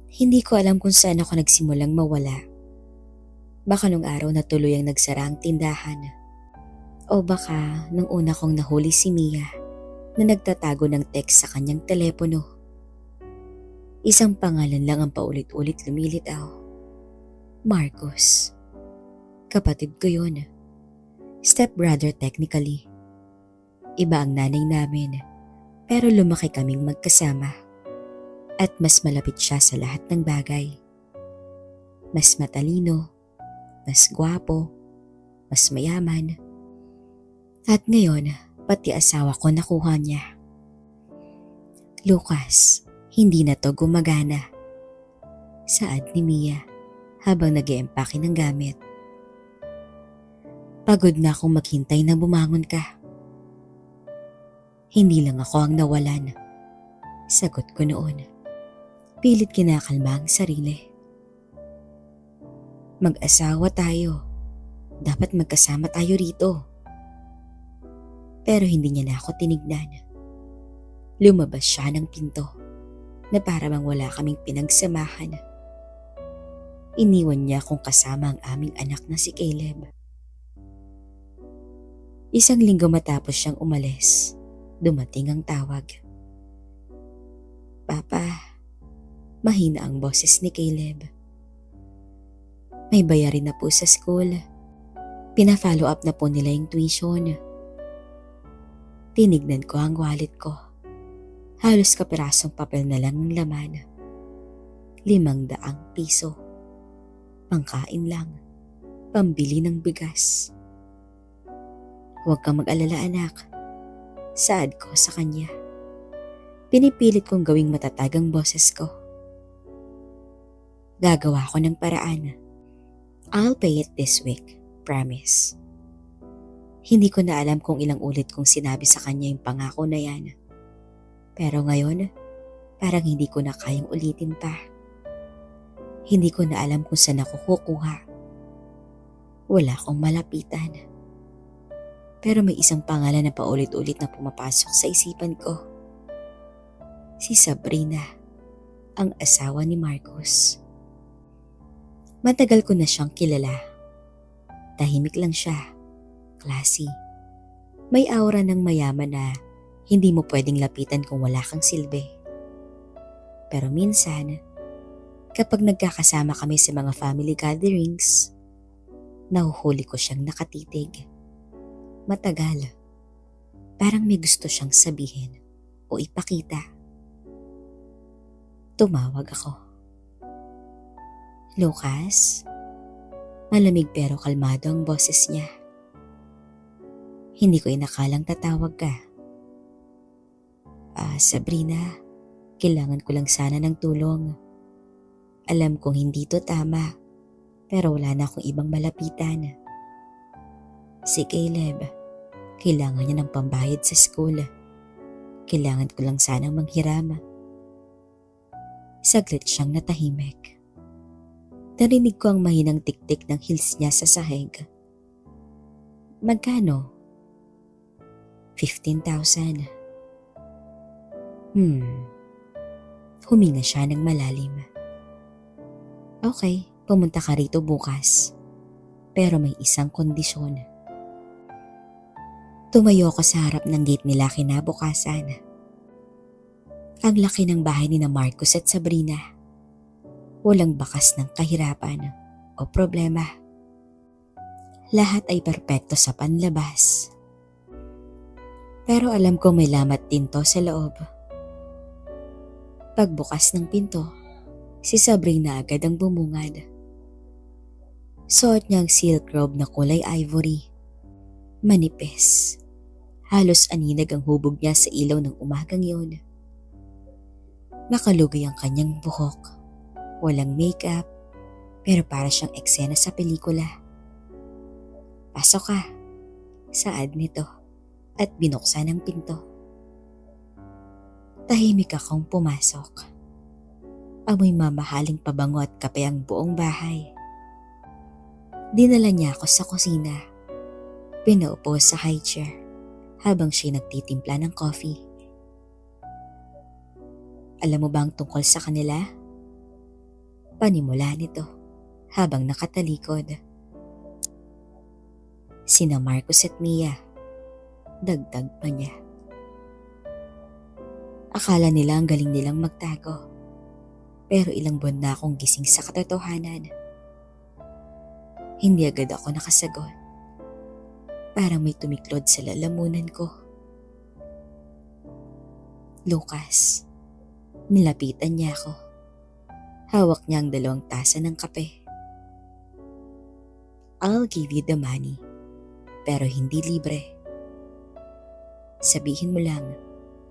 Hindi ko alam kung saan ako nagsimulang mawala. Baka nung araw na tuloy ang nagsara ang tindahan. O baka nung una kong nahuli si Mia na nagtatago ng text sa kanyang telepono. Isang pangalan lang ang paulit-ulit lumilitaw. Marcos. Kapatid ko yun. Stepbrother technically. Iba ang nanay namin pero lumaki kaming magkasama. At mas malapit siya sa lahat ng bagay. Mas matalino, mas gwapo, mas mayaman. At ngayon, pati asawa ko nakuha niya. Lucas, hindi na to gumagana. Saad ni Mia habang nag-eempake ng gamit. Pagod na akong maghintay na bumangon ka. Hindi lang ako ang nawalan. Sagot ko noon. Pilit kinakalma ang sarili. Mag-asawa tayo. Dapat magkasama tayo rito. Pero hindi niya na ako tinignan. Lumabas siya ng pinto na para bang wala kaming pinagsamahan. Iniwan niya akong kasama ang aming anak na si Caleb. Isang linggo matapos siyang umalis, dumating ang tawag. Papa, mahina ang boses ni Caleb. May bayarin na po sa school. Pina-follow up na po nila yung tuition. Tinignan ko ang wallet ko. Halos kapirasong papel na lang ang laman. 500 piso. Pangkain lang. Pambili ng bigas. Huwag kang mag-alala anak. Saad ko sa kanya. Pinipilit kong gawing matatag ang boses ko. Gagawa ko ng paraan. I'll pay it this week, promise. Hindi ko na alam kung ilang ulit kong sinabi sa kanya yung pangako na yan. Pero ngayon, parang hindi ko na kayang ulitin pa. Hindi ko na alam kung saan ako kukuha. Wala akong malapitan. Pero may isang pangalan na paulit-ulit na pumapasok sa isipan ko. Si Sabrina, ang asawa ni Marcos. Matagal ko na siyang kilala. Tahimik lang siya. Classy. May aura ng mayaman na hindi mo pwedeng lapitan kung wala kang silbi. Pero minsan, kapag nagkakasama kami sa mga family gatherings, nahuhuli ko siyang nakatitig. Matagal. Parang may gusto siyang sabihin o ipakita. Tumawag ako. Lucas? Malamig pero kalmado ang boses niya. Hindi ko inakalang tatawag ka. Sabrina, kailangan ko lang sana ng tulong. Alam kong hindi to tama, pero wala na akong ibang malapitan. Si Caleb, kailangan niya ng pambayad sa school. Kailangan ko lang sanang manghiram. Saglit siyang natahimik. Narinig ko ang mahinang tiktik ng heels niya sa sahig. Magkano? 15,000. Huminga siya ng malalim. Okay, pumunta ka rito bukas. Pero may isang kondisyon. Tumayo ako sa harap ng gate nila kinabukasan. Ang laki ng bahay ni na Marcos at Sabrina. Walang bakas ng kahirapan o problema. Lahat ay perpekto sa panlabas. Pero alam ko may lamat din to sa loob. Pagbukas ng pinto, si Sabrina agad ang bumungad. Suot niya ang silk robe na kulay ivory. Manipis. Halos aninag ang hubog niya sa ilaw ng umagang yun. Nakalugay ang kanyang buhok. Walang makeup, pero para siyang eksena sa pelikula. Pasok ka, saad nito at binuksan ang pinto. Tahimik akong pumasok. Amoy mamahaling pabango at kape ang buong bahay. Dinala niya ako sa kusina. Pinaupo sa high chair habang siya nagtitimpla ng coffee. Alam mo ba ang tungkol sa kanila? Panimula nito habang nakatalikod. Sina Marcos at Mia, dagdag pa niya. Akala nila ang galing nilang magtago, pero ilang buwan na akong gising sa katotohanan. Hindi agad ako nakasagot. Parang may tumiklod sa lalamunan ko. Lucas, nilapitan niya ako. Hawak niya ang 2 tasa ng kape. I'll give you the money, pero hindi libre. Sabihin mo lang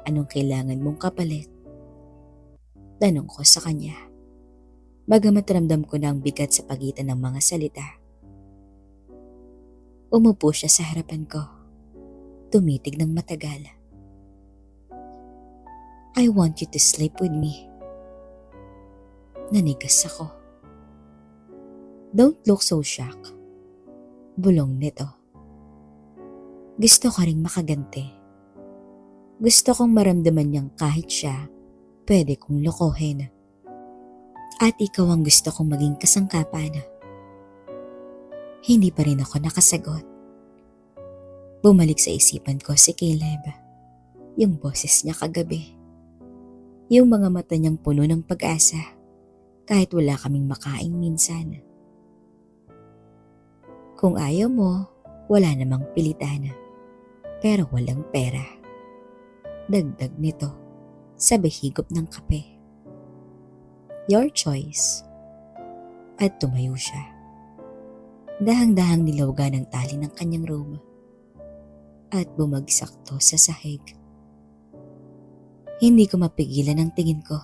anong kailangan mong kapalit. Tanong ko sa kanya. Bagamat ramdam ko na ang bigat sa pagitan ng mga salita. Umupo siya sa harapan ko. Tumitig ng matagal. I want you to sleep with me. Nanigas ako. Don't look so shocked. Bulong nito. Gusto ko ring makaganti. Gusto kong maramdaman niyang kahit siya, pwede kong lokohin. At ikaw ang gusto kong maging kasangkapan. Hindi pa rin ako nakasagot. Bumalik sa isipan ko si Caleb. Yung boses niya kagabi. Yung mga mata niyang puno ng pag-asa kahit wala kaming makain minsan. Kung ayaw mo, wala namang pilitan. Pero walang pera. Dagdag nito sa higop ng kape. Your choice. At tumayo siya. Dahang-dahang nilawagan ang tali ng kanyang robe. At bumagsak to sa sahig. Hindi ko mapigilan ang tingin ko.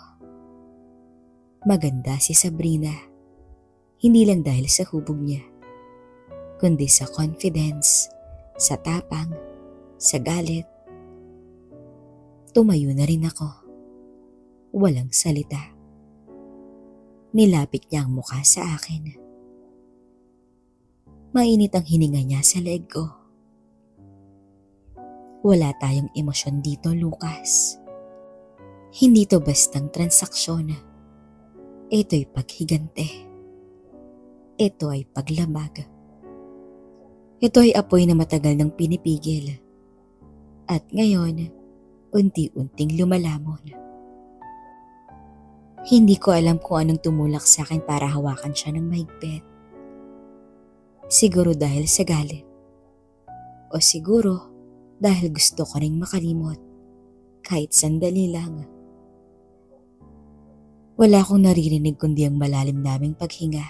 Maganda si Sabrina. Hindi lang dahil sa hubog niya, kundi sa confidence, sa tapang, sa galit. Tumayo na rin ako. Walang salita. Nilapit niya ang mukha sa akin. Mainit ang hininga niya sa leeg ko. Wala tayong emosyon dito, Lucas. Hindi to bastang transaksyon. Ito'y paghigante. Ito ay paglamag. Ito ay apoy na matagal nang pinipigil. At ngayon, unti-unting lumalamon. Hindi ko alam kung anong tumulak sa akin para hawakan siya ng mahigpit. Siguro dahil sa galit. O siguro dahil gusto ko ring makalimot kahit sandali lang. Wala akong naririnig kundi ang malalim naming paghinga.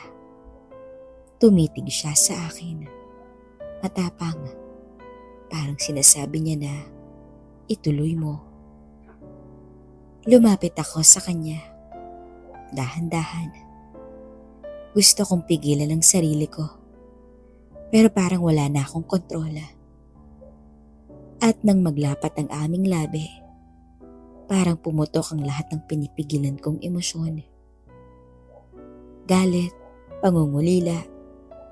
Tumitig siya sa akin. Matapang. Parang sinasabi niya na ituloy mo. Lumapit ako sa kanya. Dahan-dahan. Gusto kong pigilan ang sarili ko. Pero parang wala na akong kontrola. At nang maglapat ang aming labi, parang pumutok ang lahat ng pinipigilan kong emosyon. Galit, pangungulila,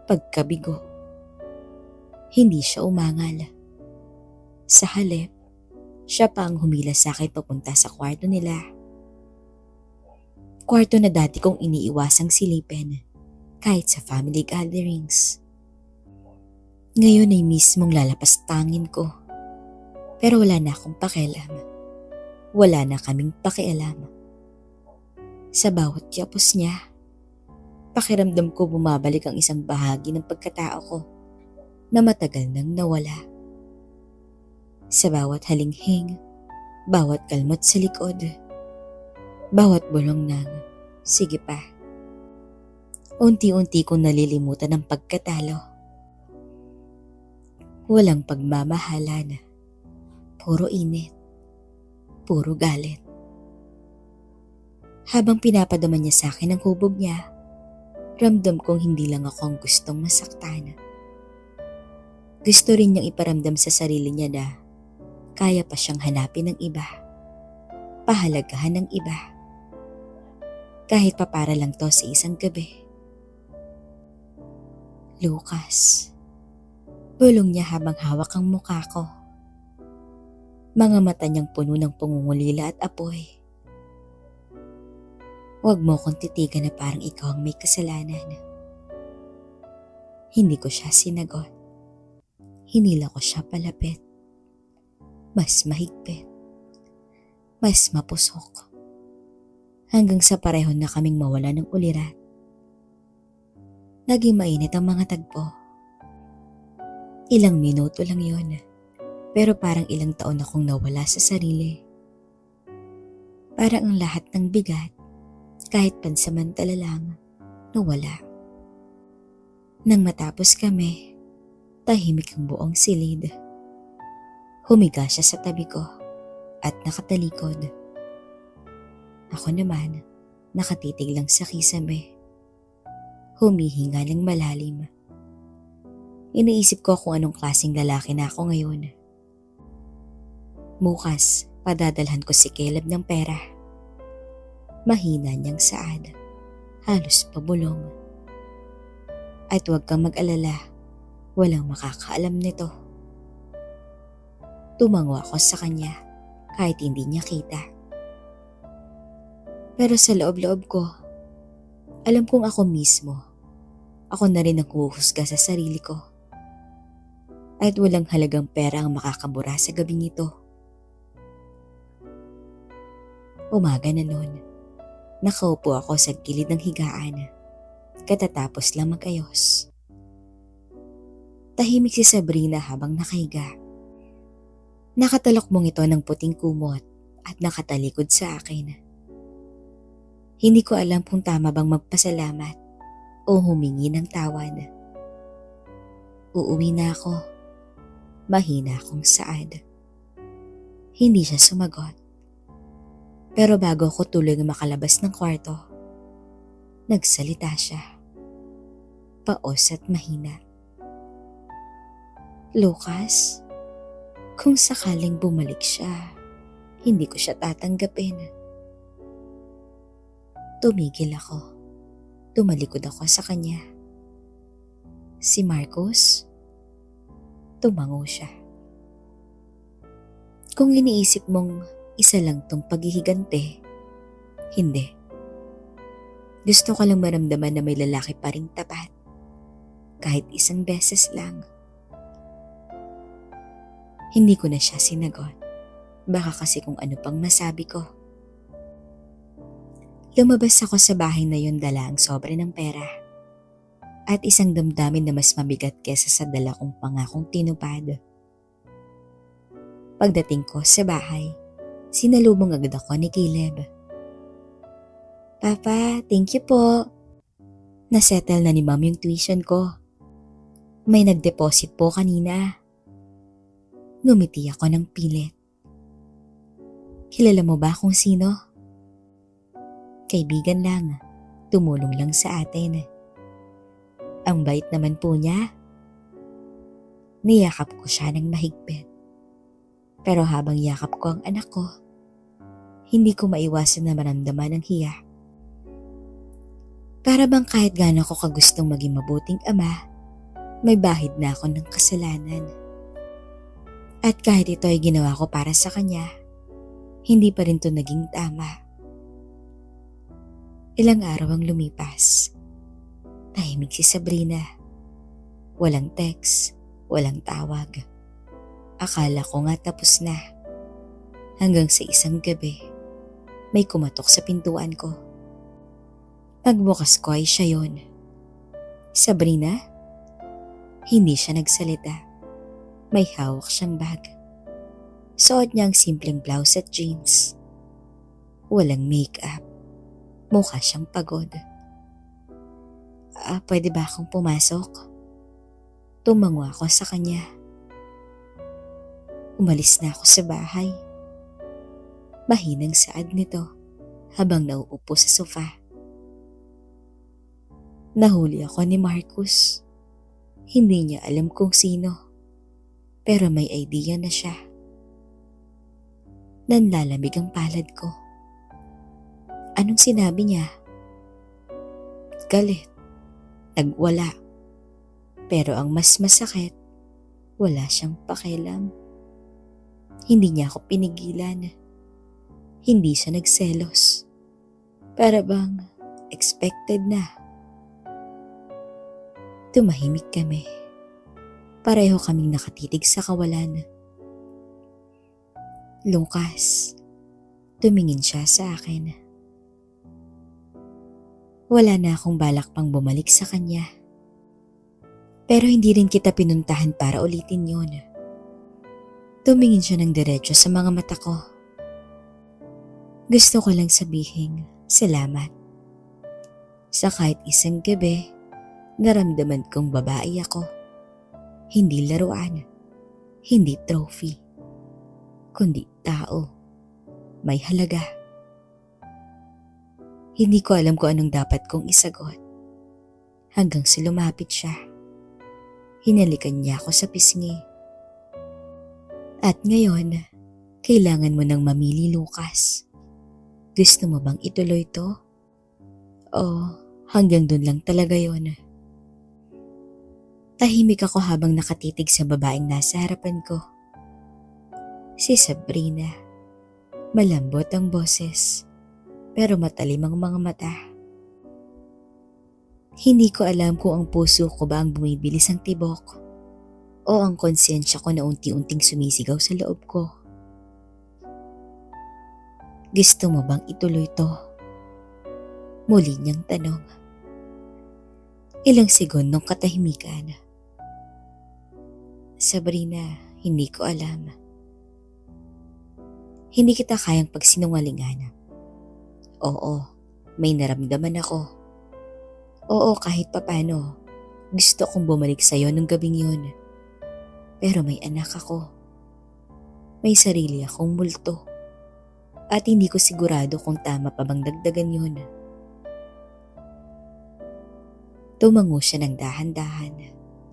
pagkabigo. Hindi siya umangal. Sa halip, siya pa ang humila sa akin papunta sa kwarto nila. Kwarto na dati kong iniiwasang silipin kahit sa family gatherings. Ngayon ay mismong lalapas tangin ko. Pero wala na akong pakialam. Wala na kaming pakialam. Sa bawat yapos niya, pakiramdam ko bumabalik ang isang bahagi ng pagkatao ko na matagal nang nawala. Sa bawat halinghing, bawat kalmot sa likod, bawat bulong ng, sige pa. Unti-unti kong nalilimutan ang pagkatalo. Walang pagmamahalan. Puro init. Puro galit. Habang pinapadaman niya sa akin ang hubog niya, ramdam kong hindi lang ako ang gustong masaktan. Gusto rin niyang iparamdam sa sarili niya na kaya pa siyang hanapin ng iba. Pahalagahan ng iba. Kahit pa para lang to sa isang gabi. Lucas. Bulong niya habang hawak ang mukha ko. Mga mata niyang puno ng pangungulila at apoy. Huwag mo kong titigan na parang ikaw ang may kasalanan. Hindi ko siya sinagot. Hinila ko siya palapit. Mas mahigpit. Mas mapusok. Hanggang sa pareho na kaming mawala ng ulirat. Naging mainit ang mga tagpo. Ilang minuto lang yon, pero parang ilang taon akong nawala sa sarili. Parang ang lahat ng bigat, kahit pansamantala lang, nawala. Nang matapos kami, tahimik ang buong silid. Humiga siya sa tabi ko at nakatalikod. Ako naman, nakatitig lang sa kisame. Humihinga ng malalim. Iniisip ko kung anong klaseng lalaki na ako ngayon. Bukas, padadalhan ko si Caleb ng pera. Mahina niyang saad, halos pabulong. At huwag kang mag-alala, walang makakaalam nito. Tumango ako sa kanya kahit hindi niya kita. Pero sa loob-loob ko, alam kong ako mismo. Ako na rin ang huhusga sa sarili ko. At walang halagang pera ang makakabura sa gabing ito. Umaga na noon. Nakaupo ako sa gilid ng higaan. Katatapos lang magayos. Tahimik si Sabrina habang nakahiga. Nakatalokbong ito ng puting kumot at nakatalikod sa akin. Hindi ko alam kung tama bang magpasalamat o humingi ng tawad. Uuwi na ako. Mahina akong saad. Hindi siya sumagot. Pero bago ako tuloy makalabas ng kwarto, nagsalita siya. Paos at mahina. Lucas, kung sakaling bumalik siya, hindi ko siya tatanggapin. Tumigil ako. Tumalikod ako sa kanya. Si Marcos? Tumango siya. Kung iniisip mong isa lang tong paghihigante, hindi. Gusto ko lang maramdaman na may lalaki pa rin tapat. Kahit isang beses lang. Hindi ko na siya sinagot. Baka kasi kung ano pang masabi ko. Lumabas ako sa bahay na yun dala ang sobre ng pera. At isang damdamin na mas mabigat kesa sa dala kong pangakong tinupad. Pagdating ko sa bahay, sinalubong agad ako ni Caleb. Papa, thank you po. Nasettle na ni Mom yung tuition ko. May nag-deposit po kanina. Ngumiti ako ng pilit. Kilala mo ba kung sino? Kaibigan lang. Tumulong lang sa atin. Ang bait naman po niya. Niyakap ko siya ng mahigpit. Pero habang yakap ko ang anak ko, hindi ko maiwasan na maramdaman ang hiya. Para bang kahit gaano ko kagustong maging mabuting ama, may bahid na ako ng kasalanan. At kahit ito ay ginawa ko para sa kanya, hindi pa rin to naging tama. Ilang araw ang lumipas. Tahimik si Sabrina. Walang text, walang tawag. Akala ko nga tapos na. Hanggang sa isang gabi, may kumatok sa pintuan ko. Pagbukas ko ay siya yun. Sabrina? Hindi siya nagsalita. May hawak siyang bag. Suot niya ang simpleng blouse at jeans. Walang make-up. Mukha siyang pagod. Pwede ba akong pumasok? Tumango ako sa kanya. Umalis na ako sa bahay. Mahinang saad nito habang nauupo sa sofa. Nahuli ako ni Marcos. Hindi niya alam kung sino. Pero may idea na siya. Nanlalamig ang palad ko. Anong sinabi niya? Galit. Nagwala. Pero ang mas masakit, wala siyang pakialam. Hindi niya ako pinigilan. Hindi siya nagselos. Para bang expected na. Tumahimik kami. Pareho kaming nakatitig sa kawalan. Lucas, tumingin siya sa akin. Wala na akong balak pang bumalik sa kanya. Pero hindi rin kita pinuntahan para ulitin yun. Tumingin siya ng diretso sa mga mata ko. Gusto ko lang sabihin, salamat. Sa kahit isang gabi, naramdaman kong babae ako. Hindi laruan, hindi trophy, kundi tao, may halaga. Hindi ko alam kung anong dapat kong isagot. Hanggang sa lumapit siya. Hinalikan niya ako sa pisngi. At ngayon, kailangan mo nang mamili, Lucas. Gusto mo bang ituloy to? O hanggang dun lang talaga yon? Tahimik ako habang nakatitig sa babaeng nasa harapan ko. Si Sabrina. Malambot ang boses, pero matalim ang mga mata. Hindi ko alam kung ang puso ko ba ang bumibilis ang tibok o ang konsensya ko na unti-unting sumisigaw sa loob ko. Gusto mo bang ituloy to? Muli niyang tanong. Ilang segundong katahimikan. Sabrina, hindi ko alam. Hindi kita kayang pagsinungalingan. Oo, may naramdaman ako. Oo, kahit papano, gusto kong bumalik sa'yo nung gabing yun. Pero may anak ako. May sarili akong multo. At hindi ko sigurado kung tama pa bang dagdagan yun. Tumango siya ng dahan-dahan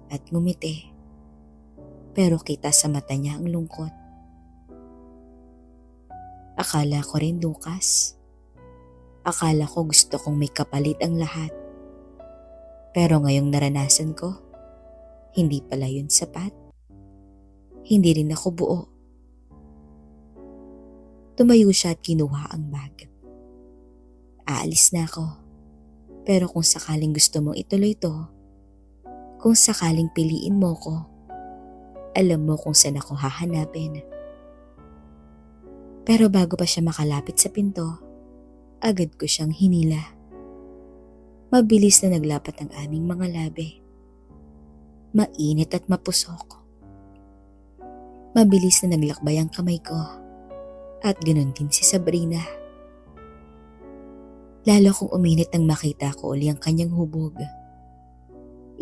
at ngumiti. Pero kita sa mata niya ang lungkot. Akala ko rin, Lucas. Akala ko gusto kong may kapalit ang lahat. Pero ngayong naranasan ko, hindi pala yun sapat. Hindi rin ako buo. Tumayo siya at kinuha ang bag. Aalis na ako. Pero kung sakaling gusto mong ituloy to, kung sakaling piliin mo ko, alam mo kung saan ako hahanapin. Pero bago pa siya makalapit sa pinto, agad ko siyang hinila. Mabilis na naglapat ang aming mga labi. Mainit at mapusok. Mabilis na naglakbay ang kamay ko. At ganoon din si Sabrina. Lalo kong uminit nang makita ko uli ang kanyang hubog.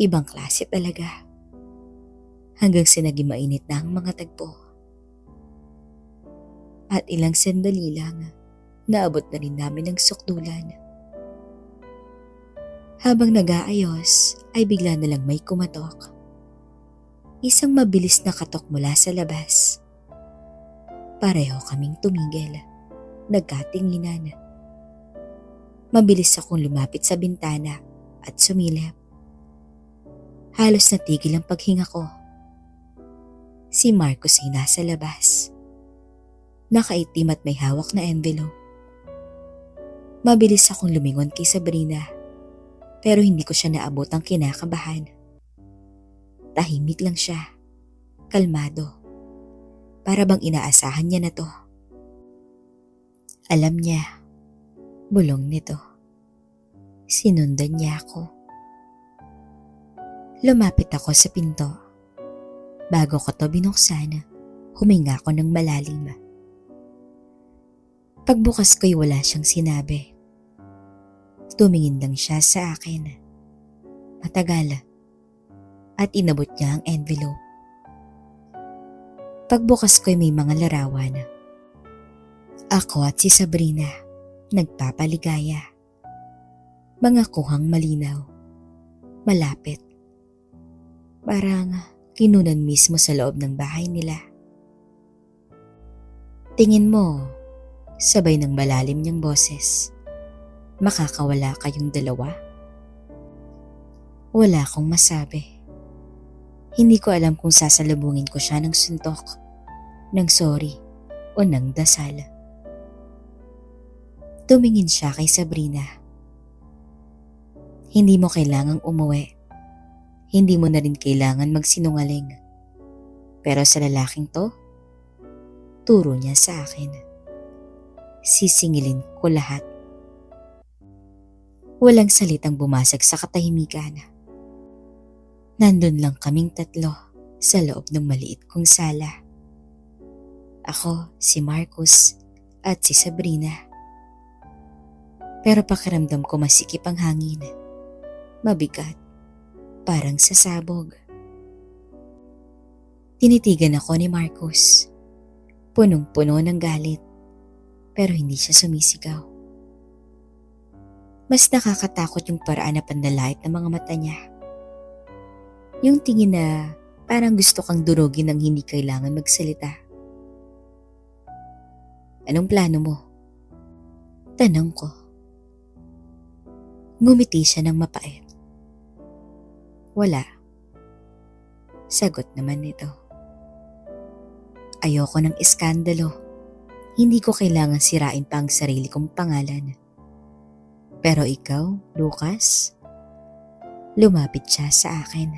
Ibang klase talaga. Hanggang sa naging mainit na ang mga tagpo. At ilang sandali lang, naabot na rin namin ang sukdulan. Habang nag-aayos, ay bigla na lang may kumatok. Isang mabilis na katok mula sa labas. Pareho kaming tumigil, nagkatinginan. Mabilis akong lumapit sa bintana at sumilip. Halos natigil ang paghinga ko. Si Marcos ay nasa labas. Nakaitim at may hawak na envelope. Mabilis akong lumingon kay Sabrina, pero hindi ko siya naabot ang kinakabahan. Tahimik lang siya, kalmado. Para bang inaasahan niya na to. Alam niya, bulong nito. Sinundan niya ako. Lumapit ako sa pinto. Bago ko to binuksan, huminga ako ng malalim. Pagbukas ko'y wala siyang sinabi. Tumingin lang siya sa akin. Matagal. At inabot niya ang envelope. Pagbukas ko'y may mga larawan. Ako at si Sabrina, nagpapaligaya. Mga kuhang malinaw, malapit. Parang kinunan mismo sa loob ng bahay nila. Tingin mo, sabay ng malalim niyang boses, makakawala kayong dalawa? Wala akong masabi. Hindi ko alam kung sasalubungin ko siya ng suntok, ng sorry, o ng dasal. Tumingin siya kay Sabrina. Hindi mo kailangang umuwi. Hindi mo na rin kailangan magsinungaling. Pero sa lalaking to, turo niya sa akin. Sisingilin ko lahat. Walang salitang bumasag sa katahimikan. Nandun lang kaming tatlo sa loob ng maliit kong sala. Ako, si Marcus, at si Sabrina. Pero pakiramdam ko masikip ang hangin. Mabigat, parang sasabog. Tinitigan ako ni Marcus. Punong-puno ng galit, pero hindi siya sumisigaw. Mas nakakatakot yung paraan na panlalait ng mga mata niya. Yung tingin na parang gusto kang durugin ng hindi kailangan magsalita. Anong plano mo? Tanong ko. Ngumiti siya ng mapait. Wala. Sagot naman nito. Ayoko ng iskandalo. Hindi ko kailangan sirain pa ang sarili kong pangalan. Pero ikaw, Lucas, lumapit siya sa akin.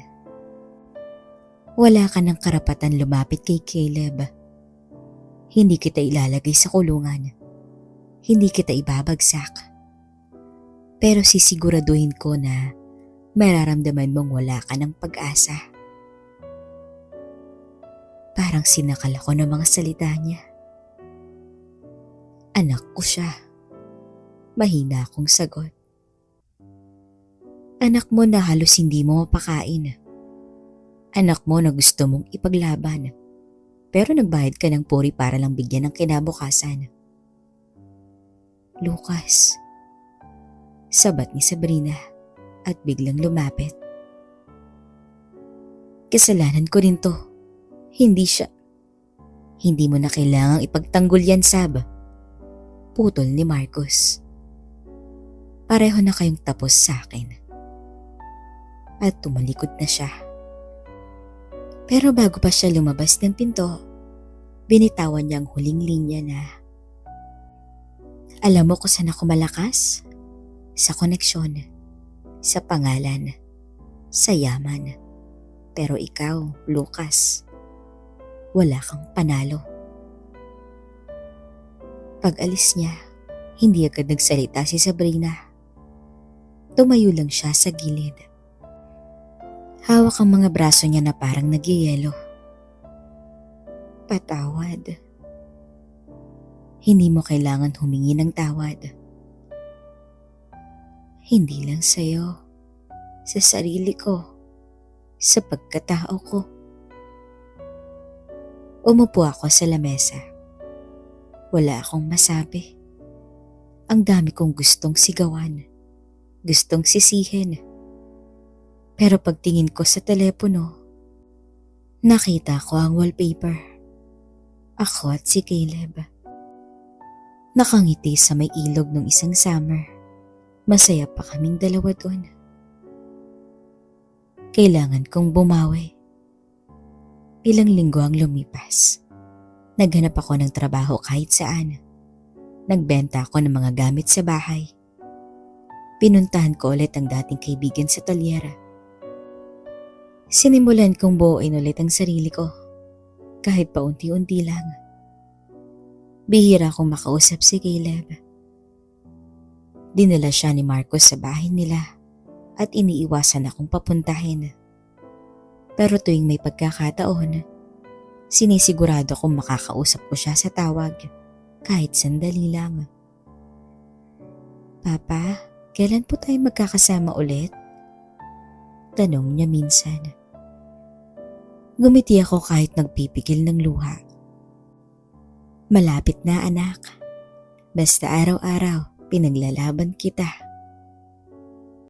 Wala ka ng karapatan lumapit kay Caleb. Hindi kita ilalagay sa kulungan. Hindi kita ibabagsak. Pero sisiguraduhin ko na mararamdaman mong wala ka ng pag-asa. Parang sinakal ako ng mga salita niya. Anak ko siya. Mahina akong sagot. Anak mo na halos hindi mo mapakain. Anak mo na gusto mong ipaglaban. Pero nagbayad ka ng puri para lang bigyan ng kinabukasan. Lucas. Sabat ni Sabrina at biglang lumapit. Kasalanan ko rin to. Hindi siya. Hindi mo na kailangang ipagtanggol yan, Sab. Putol ni Marcus. Pareho na kayong tapos sa akin. At tumalikod na siya. Pero bago pa siya lumabas ng pinto, binitawan niya ang huling linya na, alam mo kung saan ako malakas? Sa koneksyon, sa pangalan, sa yaman. Pero ikaw, Lucas, wala kang panalo. Pag-alis niya, hindi agad nagsalita si Sabrina. Tumayo lang siya sa gilid. Hawak ang mga braso niya na parang nagyayelo. Patawad. Hindi mo kailangan humingi ng tawad. Hindi lang sa'yo, sa sarili ko, sa pagkatao ko. Umupo ako sa lamesa. Wala akong masabi. Ang dami kong gustong sigawan, gustong sisihin. Pero pagtingin ko sa telepono, nakita ko ang wallpaper. Ako at si Caleb. Nakangiti sa may ilog ng isang summer. Masaya pa kaming dalawa doon. Kailangan kong bumawi. Ilang linggo ang lumipas. Naghanap ako ng trabaho kahit saan. Nagbenta ako ng mga gamit sa bahay. Pinuntahan ko ulit ang dating kaibigan sa talyera. Sinimulan kong buuin ulit ang sarili ko, kahit paunti-unti lang. Bihira akong makausap si Caleb. Dinala siya ni Marcos sa bahay nila at iniiwasan akong papuntahin. Pero tuwing may pagkakataon, sinisigurado kong makakausap ko siya sa tawag, kahit sandali lang. Papa, kailan po tayo magkakasama ulit? Tanong niya minsan. Gumiti ako kahit nagpipigil ng luha. Malapit na, anak. Basta araw-araw pinaglalaban kita.